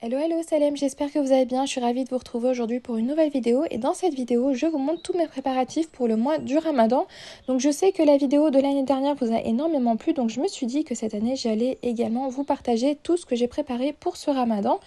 Hello, hello Salem, j'espère que vous allez bien. Je suis ravie de vous retrouver aujourd'hui pour une nouvelle vidéo. Et dans cette vidéo, je vous montre tous mes préparatifs pour le mois du Ramadan. Donc je sais que la vidéo de l'année dernière vous a énormément plu. Donc je me suis dit que cette année, j'allais également vous partager tout ce que j'ai préparé pour ce Ramadan.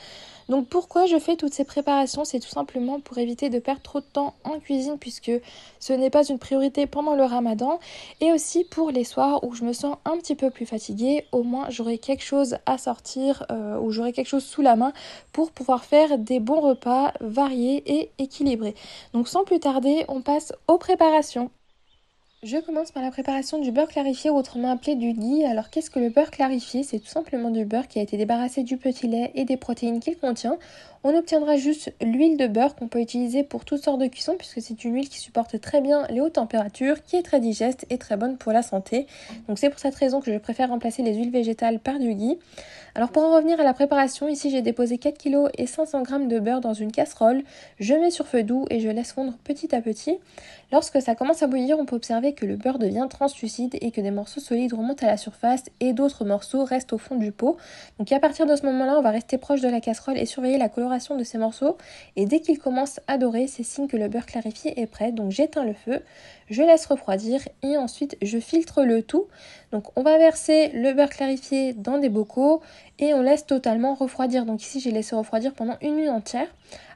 Donc pourquoi je fais toutes ces préparations? C'est tout simplement pour éviter de perdre trop de temps en cuisine puisque ce n'est pas une priorité pendant le Ramadan. Et aussi pour les soirs où je me sens un petit peu plus fatiguée, au moins j'aurai quelque chose à sortir ou j'aurai quelque chose sous la main pour pouvoir faire des bons repas variés et équilibrés. Donc sans plus tarder, on passe aux préparations. Je commence par la préparation du beurre clarifié, ou autrement appelé du ghee. Alors qu'est-ce que le beurre clarifié? C'est tout simplement du beurre qui a été débarrassé du petit lait et des protéines qu'il contient. On obtiendra juste l'huile de beurre qu'on peut utiliser pour toutes sortes de cuissons puisque c'est une huile qui supporte très bien les hautes températures, qui est très digeste et très bonne pour la santé. Donc c'est pour cette raison que je préfère remplacer les huiles végétales par du ghee. Alors pour en revenir à la préparation, ici j'ai déposé 4 kg et 500 g de beurre dans une casserole. Je mets sur feu doux et je laisse fondre petit à petit. Lorsque ça commence à bouillir, on peut observer que le beurre devient translucide et que des morceaux solides remontent à la surface et d'autres morceaux restent au fond du pot. Donc à partir de ce moment-là, on va rester proche de la casserole et surveiller la coloration de ces morceaux. Et dès qu'ils commencent à dorer, c'est signe que le beurre clarifié est prêt. Donc j'éteins le feu, je laisse refroidir et ensuite je filtre le tout. Donc on va verser le beurre clarifié dans des bocaux et on laisse totalement refroidir. Donc ici j'ai laissé refroidir pendant une nuit entière.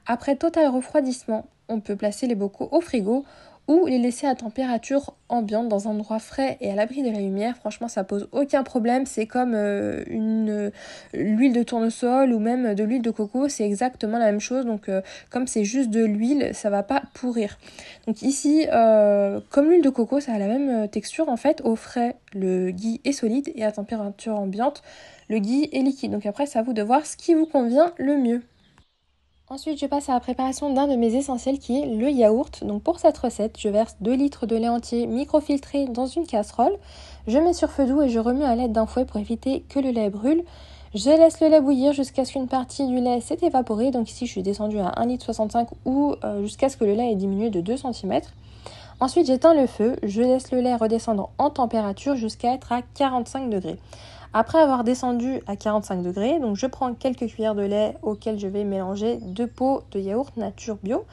Après total refroidissement, on peut placer les bocaux au frigo ou les laisser à température ambiante dans un endroit frais et à l'abri de la lumière. Franchement, ça pose aucun problème. C'est comme l'huile de tournesol ou même de l'huile de coco, c'est exactement la même chose. Donc comme c'est juste de l'huile, ça va pas pourrir. Donc ici, comme l'huile de coco, ça a la même texture en fait. Au frais, le ghee est solide et à température ambiante, le ghee est liquide. Donc après, c'est à vous de voir ce qui vous convient le mieux. Ensuite, je passe à la préparation d'un de mes essentiels qui est le yaourt. Donc pour cette recette, je verse 2 litres de lait entier microfiltré dans une casserole. Je mets sur feu doux et je remue à l'aide d'un fouet pour éviter que le lait brûle. Je laisse le lait bouillir jusqu'à ce qu'une partie du lait s'est évaporée. Donc ici, je suis descendue à 1,65 litre ou jusqu'à ce que le lait ait diminué de 2 cm. Ensuite, j'éteins le feu, je laisse le lait redescendre en température jusqu'à être à 45 degrés. Après avoir descendu à 45 degrés, donc je prends quelques cuillères de lait auxquelles je vais mélanger 2 pots de yaourt nature bio.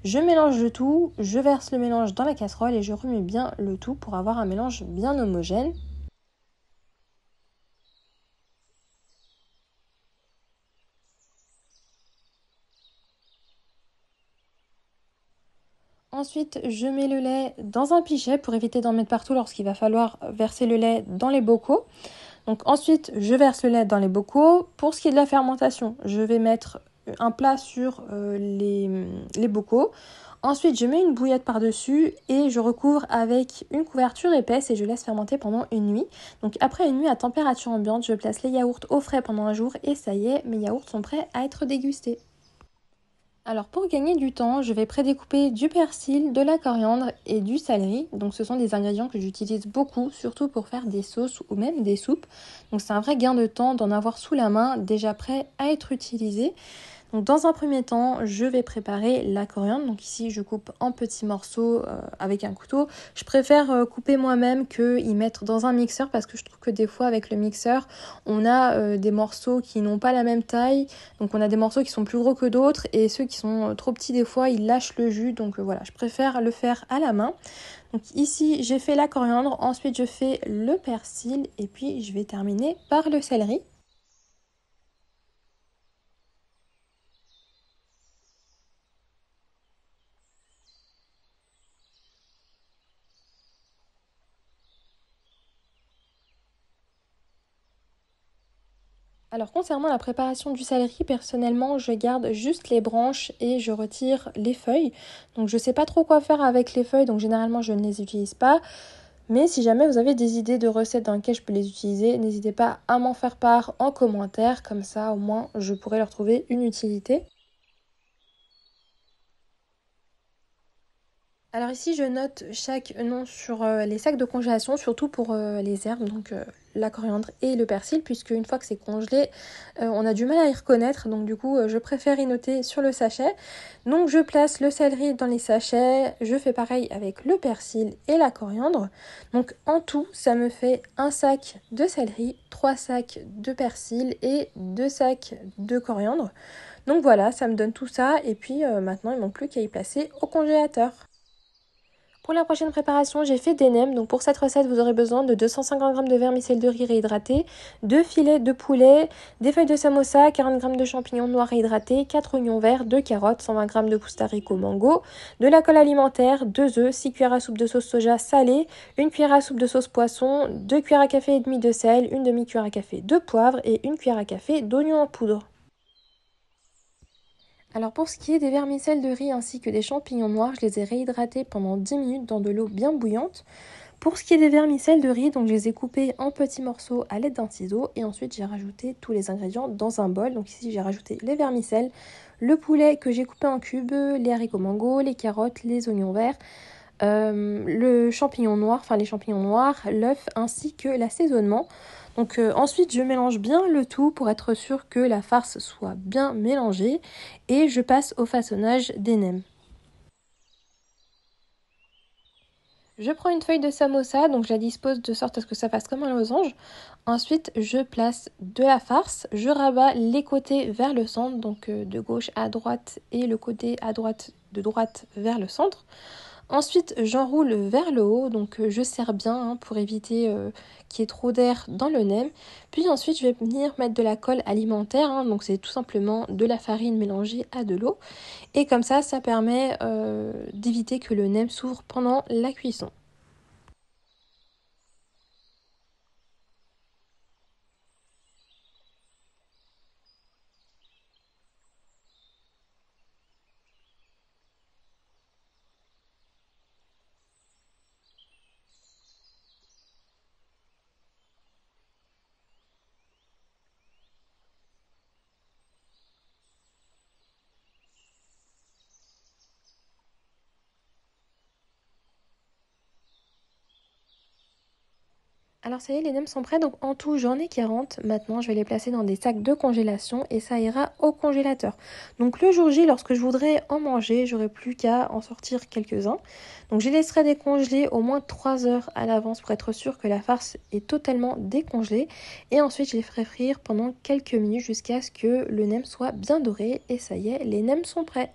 Je mélange le tout, je verse le mélange dans la casserole et je remue bien le tout pour avoir un mélange bien homogène. Ensuite, je mets le lait dans un pichet pour éviter d'en mettre partout lorsqu'il va falloir verser le lait dans les bocaux. Donc ensuite, je verse le lait dans les bocaux. Pour ce qui est de la fermentation, je vais mettre un plat sur les bocaux. Ensuite, je mets une bouillotte par-dessus et je recouvre avec une couverture épaisse et je laisse fermenter pendant une nuit. Donc après une nuit à température ambiante, je place les yaourts au frais pendant un jour et ça y est, mes yaourts sont prêts à être dégustés. Alors pour gagner du temps, je vais prédécouper du persil, de la coriandre et du céleri. Donc ce sont des ingrédients que j'utilise beaucoup, surtout pour faire des sauces ou même des soupes. Donc c'est un vrai gain de temps d'en avoir sous la main, déjà prêt à être utilisé. Donc dans un premier temps, je vais préparer la coriandre. Donc ici, je coupe en petits morceaux avec un couteau. Je préfère couper moi-même que y mettre dans un mixeur parce que je trouve que des fois avec le mixeur, on a des morceaux qui n'ont pas la même taille. Donc on a des morceaux qui sont plus gros que d'autres et ceux qui sont trop petits des fois, ils lâchent le jus. Donc voilà, je préfère le faire à la main. Donc ici, j'ai fait la coriandre, ensuite je fais le persil et puis je vais terminer par le céleri. Alors concernant la préparation du céleri, personnellement je garde juste les branches et je retire les feuilles. Donc je sais pas trop quoi faire avec les feuilles, donc généralement je ne les utilise pas. Mais si jamais vous avez des idées de recettes dans lesquelles je peux les utiliser, n'hésitez pas à m'en faire part en commentaire, comme ça au moins je pourrai leur trouver une utilité. Alors ici, je note chaque nom sur les sacs de congélation, surtout pour les herbes, donc la coriandre et le persil, puisque une fois que c'est congelé, on a du mal à y reconnaître, donc du coup, je préfère y noter sur le sachet. Donc je place le céleri dans les sachets, je fais pareil avec le persil et la coriandre. Donc en tout, ça me fait un sac de céleri, 3 sacs de persil et 2 sacs de coriandre. Donc voilà, ça me donne tout ça, et puis maintenant, il ne manque plus qu'à y placer au congélateur. Pour la prochaine préparation, j'ai fait des nems. Donc pour cette recette, vous aurez besoin de 250 g de vermicelle de riz réhydraté, 2 filets de poulet, des feuilles de samosa, 40 g de champignons noirs réhydratés, 4 oignons verts, 2 carottes, 120 g de pousse haricot mango, de la colle alimentaire, 2 œufs, 6 cuillères à soupe de sauce soja salée, 1 cuillère à soupe de sauce poisson, 2 cuillères à café et demie de sel, une demi-cuillère à café de poivre et 1 cuillère à café d'oignon en poudre. Alors pour ce qui est des vermicelles de riz ainsi que des champignons noirs, je les ai réhydratés pendant 10 minutes dans de l'eau bien bouillante. Pour ce qui est des vermicelles de riz, donc je les ai coupés en petits morceaux à l'aide d'un ciseau et ensuite j'ai rajouté tous les ingrédients dans un bol. Donc ici j'ai rajouté les vermicelles, le poulet que j'ai coupé en cubes, les haricots mango, les carottes, les oignons verts, le champignon noir, les champignons noirs, l'œuf ainsi que l'assaisonnement. Donc ensuite je mélange bien le tout pour être sûr que la farce soit bien mélangée et je passe au façonnage des nems. Je prends une feuille de samosa, donc je la dispose de sorte à ce que ça fasse comme un losange. Ensuite, je place de la farce, je rabats les côtés vers le centre, donc de gauche à droite et le côté à droite de droite vers le centre. Ensuite, j'enroule vers le haut, donc je serre bien pour éviter qu'il y ait trop d'air dans le nem. Puis ensuite, je vais venir mettre de la colle alimentaire, donc c'est tout simplement de la farine mélangée à de l'eau. Et comme ça permet d'éviter que le nem s'ouvre pendant la cuisson. Alors ça y est, les nems sont prêts, donc en tout j'en ai 40. Maintenant je vais les placer dans des sacs de congélation et ça ira au congélateur. Donc le jour J, lorsque je voudrais en manger, j'aurai plus qu'à en sortir quelques-uns. Donc je les laisserai décongeler au moins 3 heures à l'avance pour être sûr que la farce est totalement décongelée. Et ensuite je les ferai frire pendant quelques minutes jusqu'à ce que le nem soit bien doré. Et ça y est, les nems sont prêts.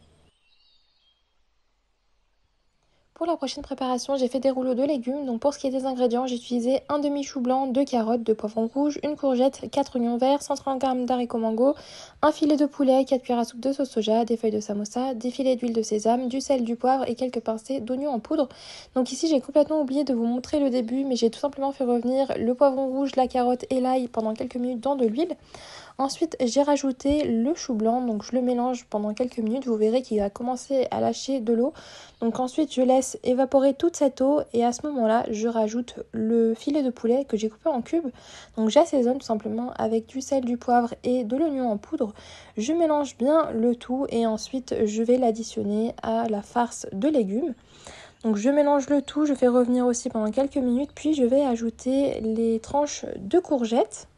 Pour la prochaine préparation, j'ai fait des rouleaux de légumes. Donc pour ce qui est des ingrédients, j'ai utilisé un demi-chou blanc, 2 carottes, 2 poivrons rouges, une courgette, 4 oignons verts, 130 g d'haricots mango, un filet de poulet, 4 cuillères à soupe de sauce soja, des feuilles de samosa, des filets d'huile de sésame, du sel, du poivre et quelques pincées d'oignons en poudre. Donc ici, j'ai complètement oublié de vous montrer le début, mais j'ai tout simplement fait revenir le poivron rouge, la carotte et l'ail pendant quelques minutes dans de l'huile. Ensuite, j'ai rajouté le chou blanc, donc je le mélange pendant quelques minutes. Vous verrez qu'il va commencer à lâcher de l'eau. Donc ensuite, je laisse évaporer toute cette eau et à ce moment-là, je rajoute le filet de poulet que j'ai coupé en cubes. Donc j'assaisonne tout simplement avec du sel, du poivre et de l'oignon en poudre. Je mélange bien le tout et ensuite, je vais l'additionner à la farce de légumes. Donc je mélange le tout, je fais revenir aussi pendant quelques minutes, puis je vais ajouter les tranches de courgettes.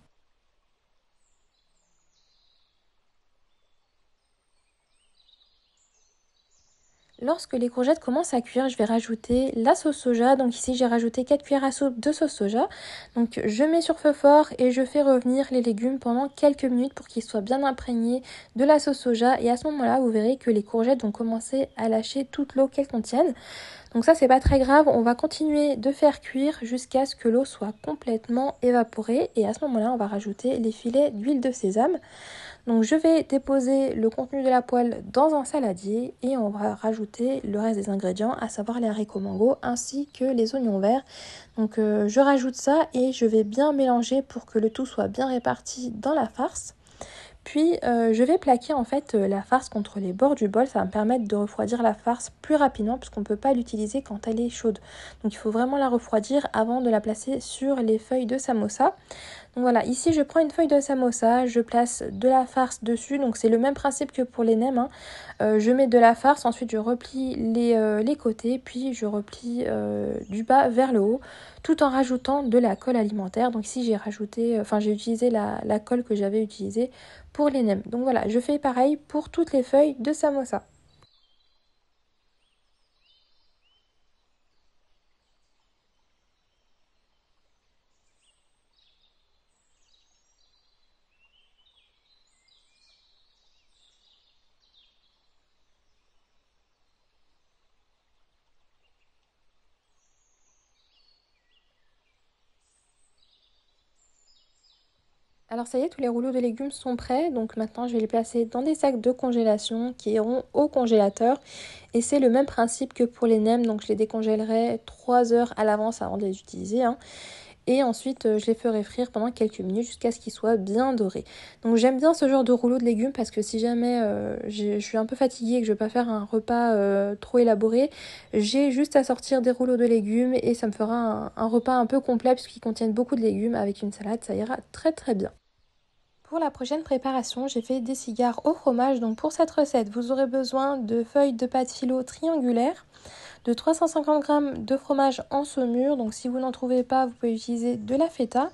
Lorsque les courgettes commencent à cuire, je vais rajouter la sauce soja. Donc ici, j'ai rajouté 4 cuillères à soupe de sauce soja. Donc je mets sur feu fort et je fais revenir les légumes pendant quelques minutes pour qu'ils soient bien imprégnés de la sauce soja. Et à ce moment-là, vous verrez que les courgettes vont commencer à lâcher toute l'eau qu'elles contiennent. Donc ça, c'est pas très grave. On va continuer de faire cuire jusqu'à ce que l'eau soit complètement évaporée. Et à ce moment-là, on va rajouter les filets d'huile de sésame. Donc je vais déposer le contenu de la poêle dans un saladier et on va rajouter le reste des ingrédients, à savoir les haricots mango ainsi que les oignons verts. Donc je rajoute ça et je vais bien mélanger pour que le tout soit bien réparti dans la farce. Puis je vais plaquer en fait la farce contre les bords du bol, ça va me permettre de refroidir la farce plus rapidement puisqu'on ne peut pas l'utiliser quand elle est chaude. Donc il faut vraiment la refroidir avant de la placer sur les feuilles de samosa. Donc voilà, ici je prends une feuille de samosa, je place de la farce dessus, donc c'est le même principe que pour les nems, hein. Je mets de la farce, ensuite je replie les côtés, puis je replie du bas vers le haut, tout en rajoutant de la colle alimentaire. Donc ici j'ai utilisé la colle que j'avais utilisée pour les nems. Donc voilà, je fais pareil pour toutes les feuilles de samosa. Alors ça y est, tous les rouleaux de légumes sont prêts, donc maintenant je vais les placer dans des sacs de congélation qui iront au congélateur. Et c'est le même principe que pour les nems, donc je les décongèlerai 3 heures à l'avance avant de les utiliser, hein. Et ensuite je les ferai frire pendant quelques minutes jusqu'à ce qu'ils soient bien dorés. Donc j'aime bien ce genre de rouleau de légumes parce que si jamais je suis un peu fatiguée et que je ne veux pas faire un repas trop élaboré, j'ai juste à sortir des rouleaux de légumes et ça me fera un repas un peu complet puisqu'ils contiennent beaucoup de légumes. Avec une salade, ça ira très très bien. Pour la prochaine préparation, j'ai fait des cigares au fromage. Donc pour cette recette, vous aurez besoin de feuilles de pâte filo triangulaires, de 350 g de fromage en saumure. Donc si vous n'en trouvez pas, vous pouvez utiliser de la feta,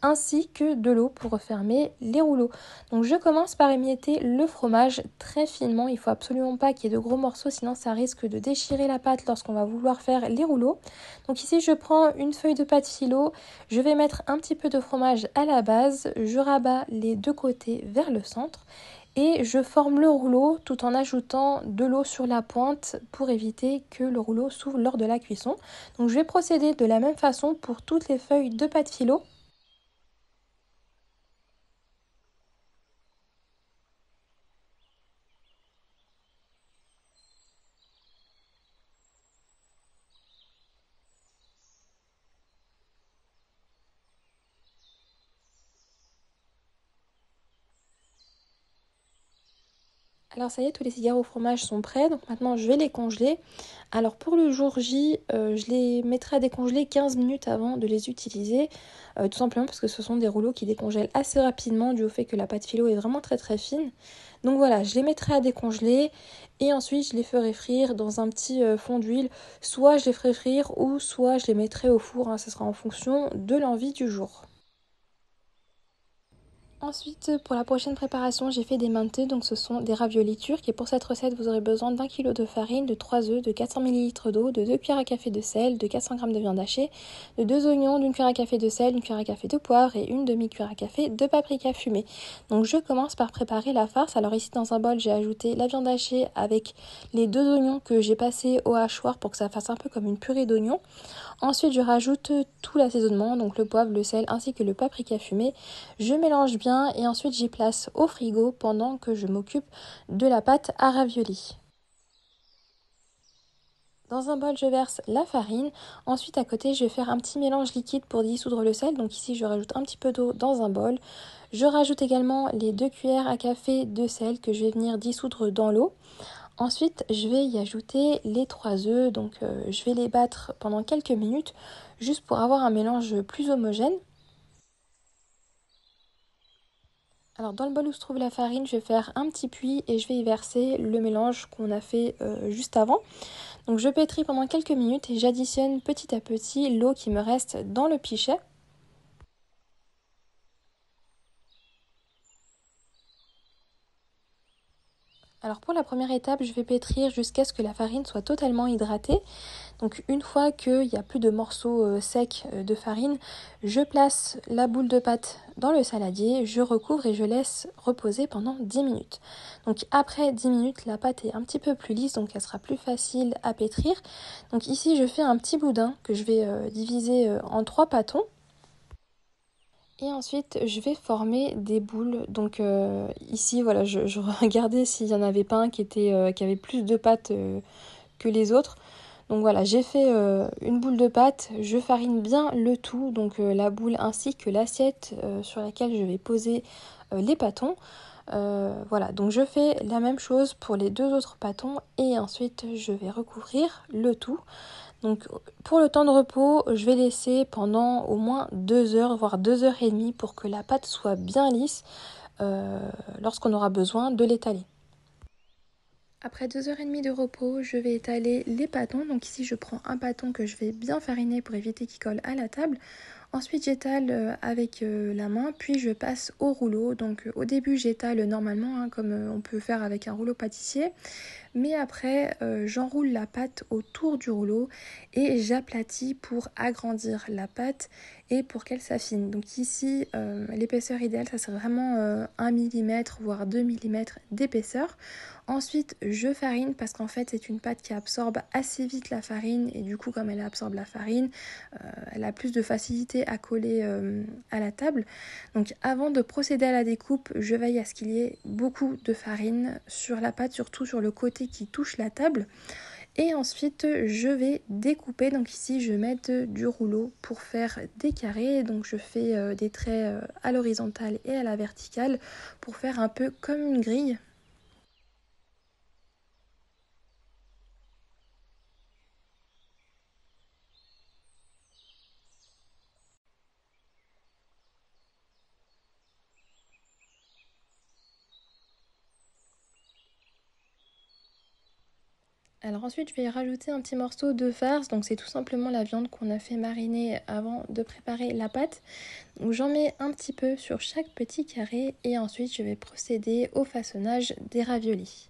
ainsi que de l'eau pour refermer les rouleaux. Donc je commence par émietter le fromage très finement. Il ne faut absolument pas qu'il y ait de gros morceaux, sinon ça risque de déchirer la pâte lorsqu'on va vouloir faire les rouleaux. Donc ici je prends une feuille de pâte filo, je vais mettre un petit peu de fromage à la base, je rabats les deux côtés vers le centre et je forme le rouleau tout en ajoutant de l'eau sur la pointe pour éviter que le rouleau s'ouvre lors de la cuisson. Donc je vais procéder de la même façon pour toutes les feuilles de pâte filo. Alors ça y est, tous les cigares au fromage sont prêts, donc maintenant je vais les congeler. Alors pour le jour J, je les mettrai à décongeler 15 minutes avant de les utiliser, tout simplement parce que ce sont des rouleaux qui décongèlent assez rapidement dû au fait que la pâte philo est vraiment très très fine. Donc voilà, je les mettrai à décongeler et ensuite je les ferai frire dans un petit fond d'huile. Soit je les ferai frire ou soit je les mettrai au four, hein, ça sera en fonction de l'envie du jour. Ensuite, pour la prochaine préparation, j'ai fait des manteaux, donc ce sont des raviolis turcs. Et pour cette recette, vous aurez besoin d'1 kg de farine, de 3 œufs, de 400 ml d'eau, de 2 cuillères à café de sel, de 400 g de viande hachée, de 2 oignons, d'une cuillère à café de sel, d'une cuillère à café de poivre et une demi-cuillère à café de paprika fumé. Donc je commence par préparer la farce. Alors ici dans un bol, j'ai ajouté la viande hachée avec les 2 oignons que j'ai passés au hachoir pour que ça fasse un peu comme une purée d'oignons. Ensuite, je rajoute tout l'assaisonnement, donc le poivre, le sel ainsi que le paprika fumé. Je mélange bien et ensuite j'y place au frigo pendant que je m'occupe de la pâte à raviolis. Dans un bol, je verse la farine. Ensuite, à côté, je vais faire un petit mélange liquide pour dissoudre le sel. Donc ici, je rajoute un petit peu d'eau dans un bol. Je rajoute également les 2 cuillères à café de sel que je vais venir dissoudre dans l'eau. Ensuite, je vais y ajouter les 3 œufs, donc je vais les battre pendant quelques minutes, juste pour avoir un mélange plus homogène. Alors dans le bol où se trouve la farine, je vais faire un petit puits et je vais y verser le mélange qu'on a fait juste avant. Donc je pétris pendant quelques minutes et j'additionne petit à petit l'eau qui me reste dans le pichet. Alors pour la première étape, je vais pétrir jusqu'à ce que la farine soit totalement hydratée. Donc une fois qu'il n'y a plus de morceaux secs de farine, je place la boule de pâte dans le saladier, je recouvre et je laisse reposer pendant 10 minutes. Donc après 10 minutes, la pâte est un petit peu plus lisse, donc elle sera plus facile à pétrir. Donc ici, je fais un petit boudin que je vais diviser en 3 pâtons. Et ensuite, je vais former des boules. Donc ici, voilà, je regardais s'il n'y en avait pas un qui avait plus de pâte que les autres. Donc voilà, j'ai fait une boule de pâte, je farine bien le tout, donc la boule ainsi que l'assiette sur laquelle je vais poser les pâtons. Voilà, donc je fais la même chose pour les deux autres pâtons et ensuite je vais recouvrir le tout. Donc pour le temps de repos, je vais laisser pendant au moins 2 heures, voire 2 heures et demie pour que la pâte soit bien lisse lorsqu'on aura besoin de l'étaler. Après 2 heures et demie de repos, je vais étaler les pâtons. Donc ici, je prends un pâton que je vais bien fariner pour éviter qu'il colle à la table. Ensuite, j'étale avec la main, puis je passe au rouleau. Donc au début, j'étale normalement, comme on peut faire avec un rouleau pâtissier. Mais après, j'enroule la pâte autour du rouleau et j'aplatis pour agrandir la pâte et pour qu'elle s'affine. Donc ici, l'épaisseur idéale, ça serait vraiment 1 mm voire 2 mm d'épaisseur. Ensuite, je farine parce qu'en fait, c'est une pâte qui absorbe assez vite la farine et du coup, comme elle absorbe la farine, elle a plus de facilité à coller à la table. Donc avant de procéder à la découpe, je veille à ce qu'il y ait beaucoup de farine sur la pâte, surtout sur le côté qui touche la table. Et ensuite, je vais découper. Donc ici, je vais mettre du rouleau pour faire des carrés. Donc je fais des traits à l'horizontale et à la verticale pour faire un peu comme une grille. Alors ensuite, je vais y rajouter un petit morceau de farce. Donc c'est tout simplement la viande qu'on a fait mariner avant de préparer la pâte. Donc j'en mets un petit peu sur chaque petit carré et ensuite je vais procéder au façonnage des raviolis.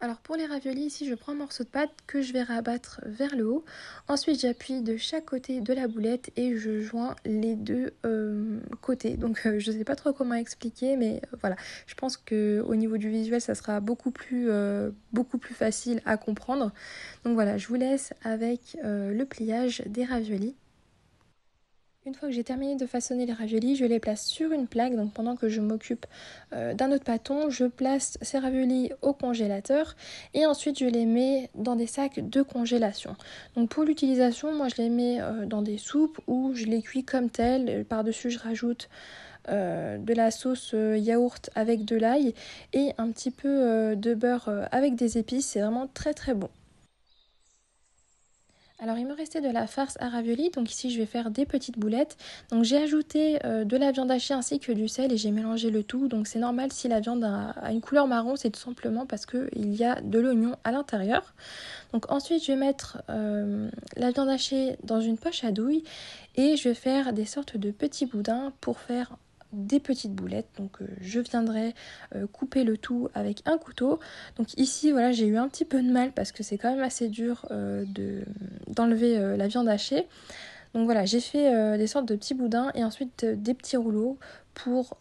Alors pour les raviolis, ici je prends un morceau de pâte que je vais rabattre vers le haut. Ensuite j'appuie de chaque côté de la boulette et je joins les deux côtés. Donc je ne sais pas trop comment expliquer, mais voilà. Je pense qu'au niveau du visuel ça sera beaucoup plus facile à comprendre. Donc voilà, je vous laisse avec le pliage des raviolis. Une fois que j'ai terminé de façonner les raviolis, je les place sur une plaque. Donc pendant que je m'occupe d'un autre pâton, je place ces raviolis au congélateur et ensuite je les mets dans des sacs de congélation. Donc pour l'utilisation, moi je les mets dans des soupes ou je les cuis comme telles. Par-dessus, je rajoute de la sauce yaourt avec de l'ail et un petit peu de beurre avec des épices. C'est vraiment très très bon. Alors il me restait de la farce à raviolis, donc ici je vais faire des petites boulettes. Donc j'ai ajouté de la viande hachée ainsi que du sel et j'ai mélangé le tout. Donc c'est normal si la viande a une couleur marron, c'est tout simplement parce qu'il y a de l'oignon à l'intérieur. Donc ensuite je vais mettre la viande hachée dans une poche à douille et je vais faire des sortes de petits boudins pour faire des petites boulettes. Donc je viendrai couper le tout avec un couteau. Donc ici voilà, j'ai eu un petit peu de mal parce que c'est quand même assez dur d'enlever la viande hachée. Donc voilà, j'ai fait des sortes de petits boudins et ensuite des petits rouleaux pour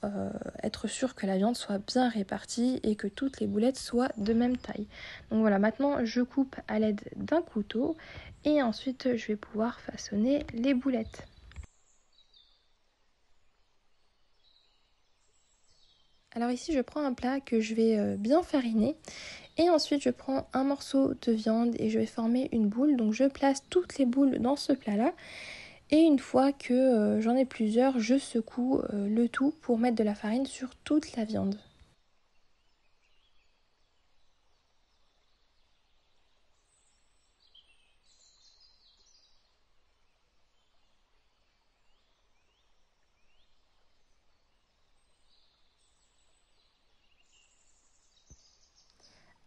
être sûr que la viande soit bien répartie et que toutes les boulettes soient de même taille. Donc voilà, maintenant je coupe à l'aide d'un couteau et ensuite je vais pouvoir façonner les boulettes. Alors ici je prends un plat que je vais bien fariner et ensuite je prends un morceau de viande et je vais former une boule. Donc je place toutes les boules dans ce plat là et une fois que j'en ai plusieurs, je secoue le tout pour mettre de la farine sur toute la viande.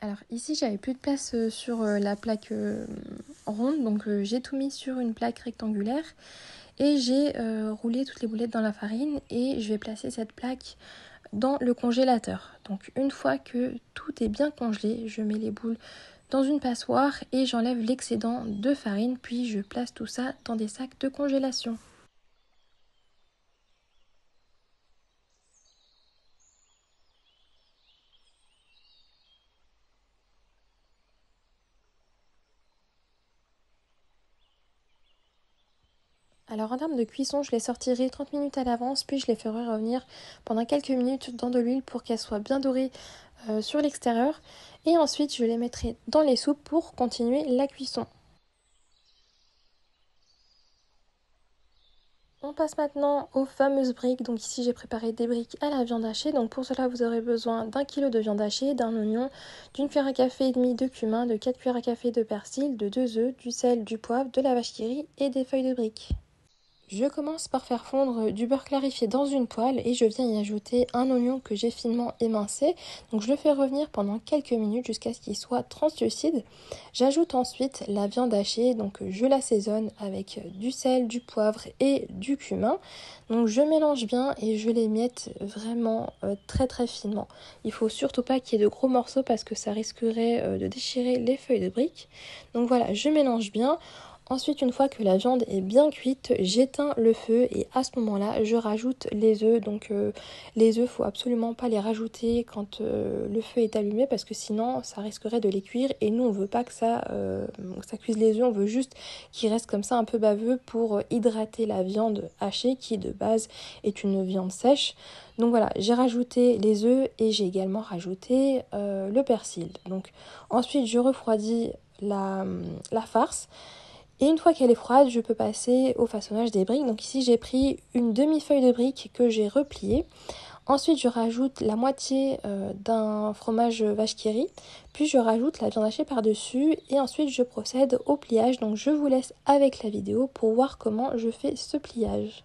Alors ici j'avais plus de place sur la plaque ronde, donc j'ai tout mis sur une plaque rectangulaire et j'ai roulé toutes les boulettes dans la farine et je vais placer cette plaque dans le congélateur. Donc une fois que tout est bien congelé, je mets les boules dans une passoire et j'enlève l'excédent de farine, puis je place tout ça dans des sacs de congélation. Alors en termes de cuisson, je les sortirai 30 minutes à l'avance, puis je les ferai revenir pendant quelques minutes dans de l'huile pour qu'elles soient bien dorées sur l'extérieur. Et ensuite, je les mettrai dans les soupes pour continuer la cuisson. On passe maintenant aux fameuses briques. Donc ici j'ai préparé des briques à la viande hachée. Donc pour cela vous aurez besoin d'1 kg de viande hachée, d'un oignon, d'une cuillère à café et demie de cumin, de 4 cuillères à café de persil, de 2 œufs, du sel, du poivre, de la vache qui rit et des feuilles de briques. Je commence par faire fondre du beurre clarifié dans une poêle et je viens y ajouter un oignon que j'ai finement émincé. Donc je le fais revenir pendant quelques minutes jusqu'à ce qu'il soit translucide. J'ajoute ensuite la viande hachée, donc je l'assaisonne avec du sel, du poivre et du cumin. Donc je mélange bien et je l'émiette vraiment très très finement. Il faut surtout pas qu'il y ait de gros morceaux parce que ça risquerait de déchirer les feuilles de briques. Donc voilà, je mélange bien. Ensuite, une fois que la viande est bien cuite, j'éteins le feu et à ce moment-là, je rajoute les œufs. Donc les œufs, faut absolument pas les rajouter quand le feu est allumé parce que sinon, ça risquerait de les cuire. Et nous, on veut pas que ça cuise les œufs, on veut juste qu'ils restent comme ça un peu baveux pour hydrater la viande hachée qui de base est une viande sèche. Donc voilà, j'ai rajouté les œufs et j'ai également rajouté le persil. Donc ensuite, je refroidis la farce. Et une fois qu'elle est froide, je peux passer au façonnage des briques. Donc ici, j'ai pris une demi-feuille de briques que j'ai repliée. Ensuite, je rajoute la moitié d'un fromage vache qui rit. Puis, je rajoute la viande hachée par-dessus. Et ensuite, je procède au pliage. Donc, je vous laisse avec la vidéo pour voir comment je fais ce pliage.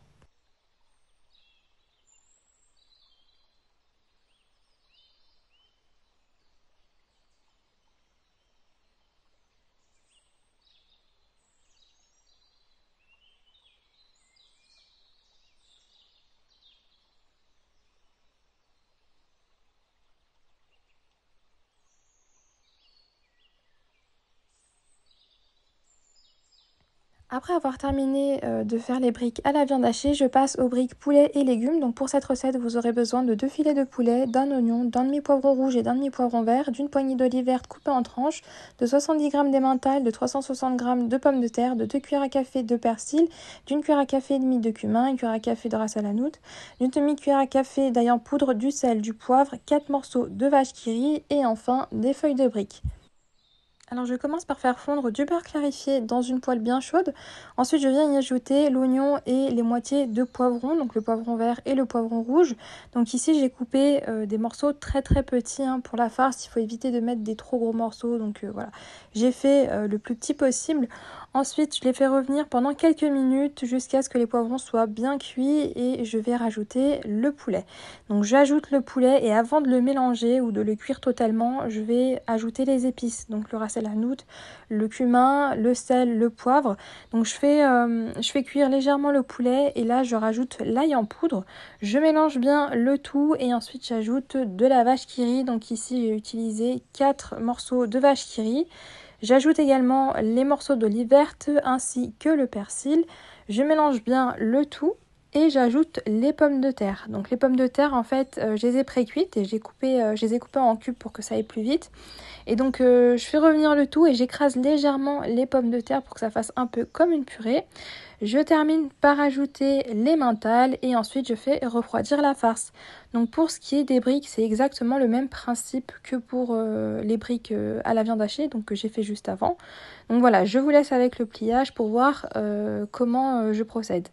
Après avoir terminé de faire les briques à la viande hachée, je passe aux briques poulet et légumes. Donc pour cette recette, vous aurez besoin de 2 filets de poulet, d'un oignon, d'un demi-poivron rouge et d'un demi-poivron vert, d'une poignée d'olives vertes coupées en tranches, de 70 g d'emmental, de 360 g de pommes de terre, de 2 cuillères à café de persil, d'une cuillère à café et demie de cumin, une cuillère à café de ras el hanout, d'une demi-cuillère à café d'ail en poudre, du sel, du poivre, 4 morceaux de vache qui rit et enfin des feuilles de briques. Alors je commence par faire fondre du beurre clarifié dans une poêle bien chaude. Ensuite je viens y ajouter l'oignon et les moitiés de poivrons, donc le poivron vert et le poivron rouge. Donc ici j'ai coupé des morceaux très très petits pour la farce, il faut éviter de mettre des trop gros morceaux. Donc voilà, j'ai fait le plus petit possible. Ensuite je les fais revenir pendant quelques minutes jusqu'à ce que les poivrons soient bien cuits et je vais rajouter le poulet. Donc j'ajoute le poulet et avant de le mélanger ou de le cuire totalement, je vais ajouter les épices. Donc le ras el hanout, le cumin, le sel, le poivre. Donc je fais cuire légèrement le poulet et là je rajoute l'ail en poudre. Je mélange bien le tout et ensuite j'ajoute de la vache qui rit. Donc ici j'ai utilisé 4 morceaux de vache qui rit. J'ajoute également les morceaux d'olive verte ainsi que le persil. Je mélange bien le tout. Et j'ajoute les pommes de terre. Donc les pommes de terre, en fait, je les ai pré-cuites et je les ai coupées en cubes pour que ça aille plus vite. Et donc je fais revenir le tout et j'écrase légèrement les pommes de terre pour que ça fasse un peu comme une purée. Je termine par ajouter l'emmental et ensuite je fais refroidir la farce. Donc pour ce qui est des briques, c'est exactement le même principe que pour les briques à la viande hachée, donc que j'ai fait juste avant. Donc voilà, je vous laisse avec le pliage pour voir comment je procède.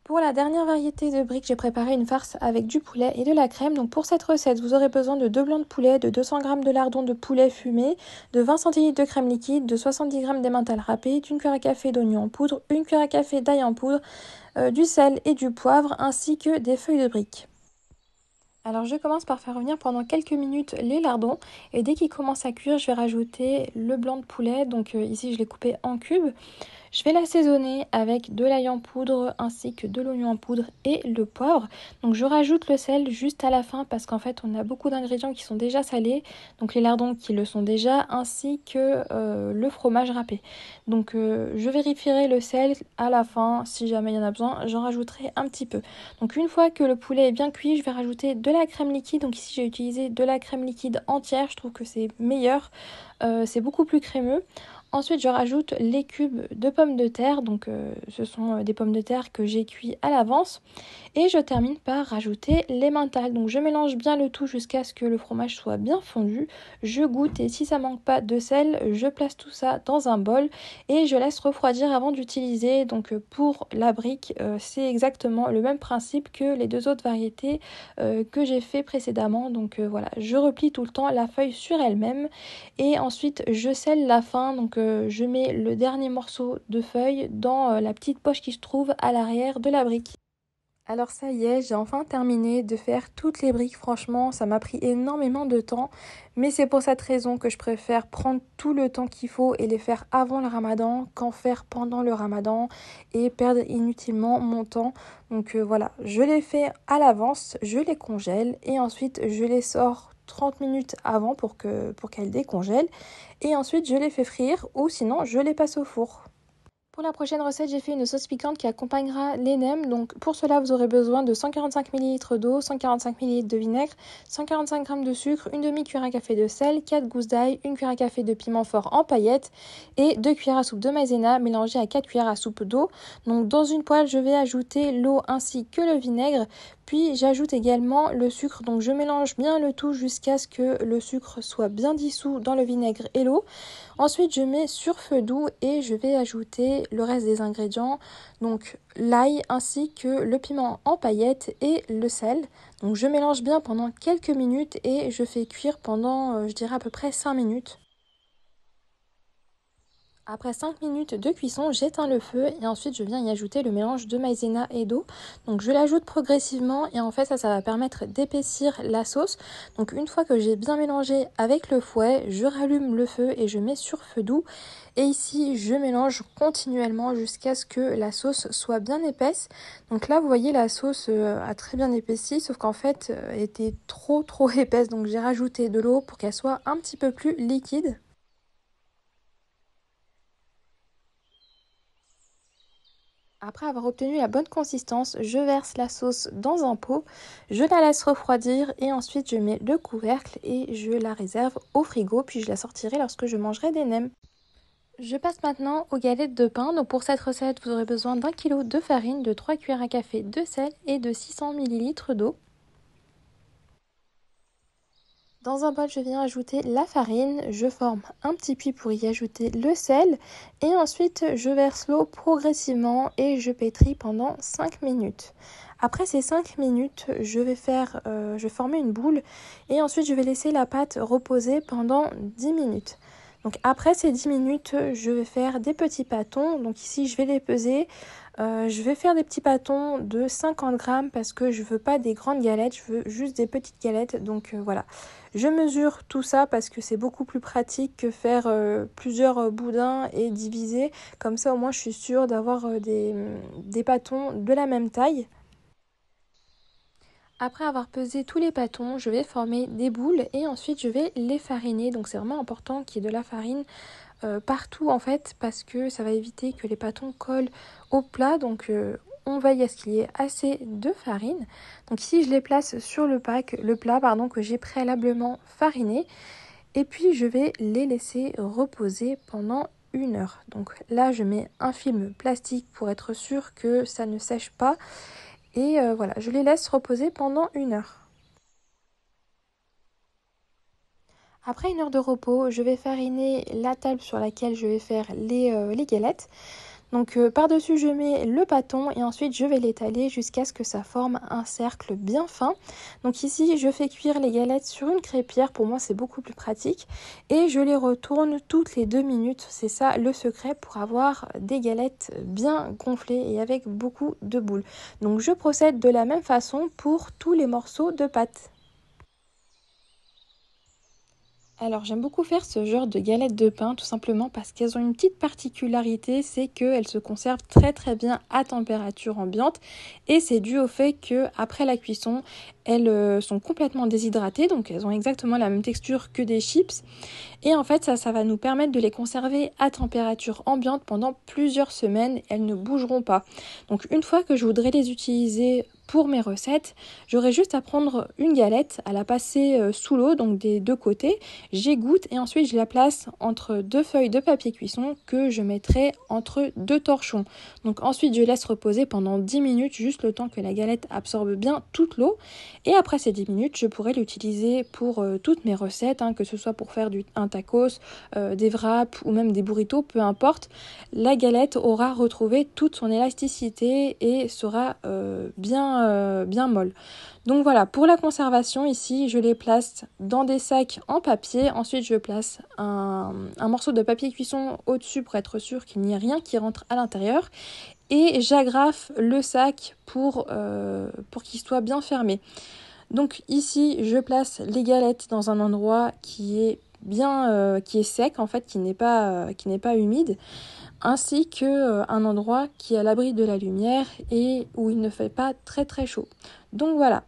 Pour la dernière variété de briques, j'ai préparé une farce avec du poulet et de la crème. Donc pour cette recette, vous aurez besoin de 2 blancs de poulet, de 200 g de lardons de poulet fumé, de 20 cl de crème liquide, de 70 g d'emmental râpé, d'une cuillère à café d'oignon en poudre, une cuillère à café d'ail en poudre, du sel et du poivre, ainsi que des feuilles de briques. Alors je commence par faire revenir pendant quelques minutes les lardons et dès qu'ils commencent à cuire, je vais rajouter le blanc de poulet. Donc ici je l'ai coupé en cubes. Je vais l'assaisonner avec de l'ail en poudre ainsi que de l'oignon en poudre et le poivre. Donc je rajoute le sel juste à la fin parce qu'en fait on a beaucoup d'ingrédients qui sont déjà salés. Donc les lardons qui le sont déjà ainsi que le fromage râpé. Donc je vérifierai le sel à la fin. Si jamais il y en a besoin, j'en rajouterai un petit peu. Donc une fois que le poulet est bien cuit, je vais rajouter de la crème liquide. Donc ici j'ai utilisé de la crème liquide entière. Je trouve que c'est meilleur. C'est beaucoup plus crémeux. Ensuite, je rajoute les cubes de pommes de terre, donc ce sont des pommes de terre que j'ai cuit à l'avance. Et je termine par rajouter l'emmental. Donc je mélange bien le tout jusqu'à ce que le fromage soit bien fondu. Je goûte et si ça manque pas de sel, je place tout ça dans un bol et je laisse refroidir avant d'utiliser. Donc pour la brique, c'est exactement le même principe que les deux autres variétés que j'ai fait précédemment. Donc voilà, je replie tout le temps la feuille sur elle-même et ensuite je scelle la fin. Donc je mets le dernier morceau de feuille dans la petite poche qui se trouve à l'arrière de la brique. Alors ça y est, j'ai enfin terminé de faire toutes les briques. Franchement, ça m'a pris énormément de temps. Mais c'est pour cette raison que je préfère prendre tout le temps qu'il faut et les faire avant le ramadan qu'en faire pendant le ramadan et perdre inutilement mon temps. Donc voilà, je les fais à l'avance, je les congèle et ensuite je les sors 30 minutes avant pour qu'elles décongèlent. Et ensuite je les fais frire ou sinon je les passe au four. Pour la prochaine recette, j'ai fait une sauce piquante qui accompagnera les nems. Donc pour cela, vous aurez besoin de 145 ml d'eau, 145 ml de vinaigre, 145 g de sucre, une demi-cuillère à café de sel, 4 gousses d'ail, une cuillère à café de piment fort en paillettes et 2 cuillères à soupe de maïzena mélangées à 4 cuillères à soupe d'eau. Donc dans une poêle, je vais ajouter l'eau ainsi que le vinaigre. Puis j'ajoute également le sucre, donc je mélange bien le tout jusqu'à ce que le sucre soit bien dissous dans le vinaigre et l'eau. Ensuite je mets sur feu doux et je vais ajouter le reste des ingrédients, donc l'ail ainsi que le piment en paillettes et le sel. Donc je mélange bien pendant quelques minutes et je fais cuire pendant je dirais à peu près 5 minutes. Après 5 minutes de cuisson, j'éteins le feu et ensuite je viens y ajouter le mélange de maïzena et d'eau. Donc je l'ajoute progressivement et en fait ça va permettre d'épaissir la sauce. Donc une fois que j'ai bien mélangé avec le fouet, je rallume le feu et je mets sur feu doux. Et ici je mélange continuellement jusqu'à ce que la sauce soit bien épaisse. Donc là vous voyez la sauce a très bien épaissi sauf qu'en fait elle était trop épaisse. Donc j'ai rajouté de l'eau pour qu'elle soit un petit peu plus liquide. Après avoir obtenu la bonne consistance, je verse la sauce dans un pot, je la laisse refroidir et ensuite je mets le couvercle et je la réserve au frigo puis je la sortirai lorsque je mangerai des nems. Je passe maintenant aux galettes de pain. Donc pour cette recette, vous aurez besoin d'1 kg de farine, de 3 cuillères à café de sel et de 600 ml d'eau. Dans un bol, je viens ajouter la farine, je forme un petit puits pour y ajouter le sel et ensuite je verse l'eau progressivement et je pétris pendant 5 minutes. Après ces 5 minutes, je vais former une boule et ensuite je vais laisser la pâte reposer pendant 10 minutes. Donc après ces 10 minutes, je vais faire des petits pâtons. Donc ici, je vais les peser. Je vais faire des petits pâtons de 50 grammes parce que je veux pas des grandes galettes, je veux juste des petites galettes. Donc voilà, je mesure tout ça parce que c'est beaucoup plus pratique que faire plusieurs boudins et diviser. Comme ça au moins je suis sûre d'avoir des pâtons de la même taille. Après avoir pesé tous les pâtons, je vais former des boules et ensuite je vais les fariner. Donc c'est vraiment important qu'il y ait de la farine partout en fait parce que ça va éviter que les pâtons collent au plat. Donc on veille à ce qu'il y ait assez de farine. Donc ici je les place sur le plat que j'ai préalablement fariné. Et puis je vais les laisser reposer pendant 1 heure. Donc là je mets un film plastique pour être sûr que ça ne sèche pas. Et voilà, je les laisse reposer pendant 1 heure. Après 1 heure de repos, je vais fariner la table sur laquelle je vais faire les galettes. Donc par-dessus, je mets le bâton et ensuite je vais l'étaler jusqu'à ce que ça forme un cercle bien fin. Donc ici, je fais cuire les galettes sur une crêpière. Pour moi, c'est beaucoup plus pratique. Et je les retourne toutes les 2 minutes. C'est ça le secret pour avoir des galettes bien gonflées et avec beaucoup de boules. Donc je procède de la même façon pour tous les morceaux de pâte. Alors j'aime beaucoup faire ce genre de galettes de pain tout simplement parce qu'elles ont une petite particularité, c'est qu'elles se conservent très bien à température ambiante et c'est dû au fait que après la cuisson, elles sont complètement déshydratées, donc elles ont exactement la même texture que des chips. Et en fait, ça va nous permettre de les conserver à température ambiante pendant plusieurs semaines. Elles ne bougeront pas. Donc une fois que je voudrais les utiliser pour mes recettes, j'aurai juste à prendre une galette, à la passer sous l'eau, donc des deux côtés. J'égoutte et ensuite je la place entre deux feuilles de papier cuisson que je mettrai entre deux torchons. Donc ensuite je laisse reposer pendant 10 minutes, juste le temps que la galette absorbe bien toute l'eau. Et après ces 10 minutes, je pourrai l'utiliser pour toutes mes recettes, que ce soit pour faire un tacos, des wraps ou même des burritos, peu importe. La galette aura retrouvé toute son élasticité et sera bien molle. Donc voilà, pour la conservation, ici, je les place dans des sacs en papier. Ensuite, je place un morceau de papier cuisson au-dessus pour être sûr qu'il n'y ait rien qui rentre à l'intérieur. Et j'agrafe le sac pour qu'il soit bien fermé. Donc ici, je place les galettes dans un endroit qui est qui est sec en fait, qui n'est pas humide, ainsi que un endroit qui est à l'abri de la lumière et où il ne fait pas très très chaud. Donc voilà.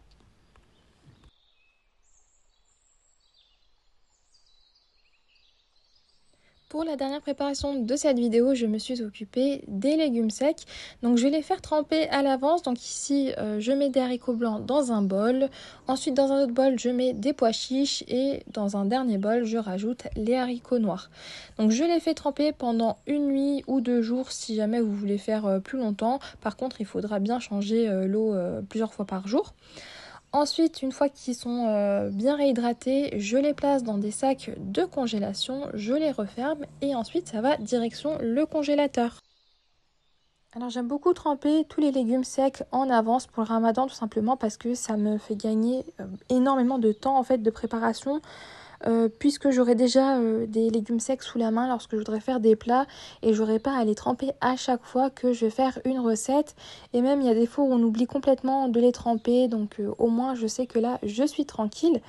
Pour la dernière préparation de cette vidéo, je me suis occupée des légumes secs. Donc je vais les faire tremper à l'avance. Donc ici, je mets des haricots blancs dans un bol. Ensuite, dans un autre bol, je mets des pois chiches. Et dans un dernier bol, je rajoute les haricots noirs. Donc je les fais tremper pendant une nuit ou 2 jours si jamais vous voulez faire plus longtemps. Par contre, il faudra bien changer l'eau plusieurs fois par jour. Ensuite, une fois qu'ils sont bien réhydratés, je les place dans des sacs de congélation, je les referme et ensuite ça va direction le congélateur. Alors j'aime beaucoup tremper tous les légumes secs en avance pour le ramadan tout simplement parce que ça me fait gagner énormément de temps en fait de préparation. Puisque j'aurai déjà des légumes secs sous la main lorsque je voudrais faire des plats et j'aurai pas à les tremper à chaque fois que je vais faire une recette. Et même il y a des fois où on oublie complètement de les tremper, donc au moins je sais que là je suis tranquille.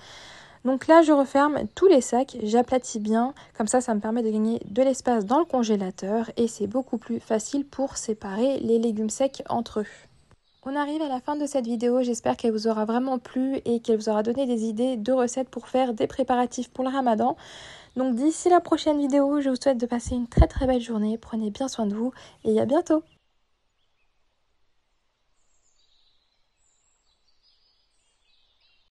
Donc là je referme tous les sacs, j'aplatis bien, comme ça me permet de gagner de l'espace dans le congélateur et c'est beaucoup plus facile pour séparer les légumes secs entre eux. On arrive à la fin de cette vidéo, j'espère qu'elle vous aura vraiment plu et qu'elle vous aura donné des idées de recettes pour faire des préparatifs pour le ramadan. Donc d'ici la prochaine vidéo, je vous souhaite de passer une très très belle journée, prenez bien soin de vous et à bientôt.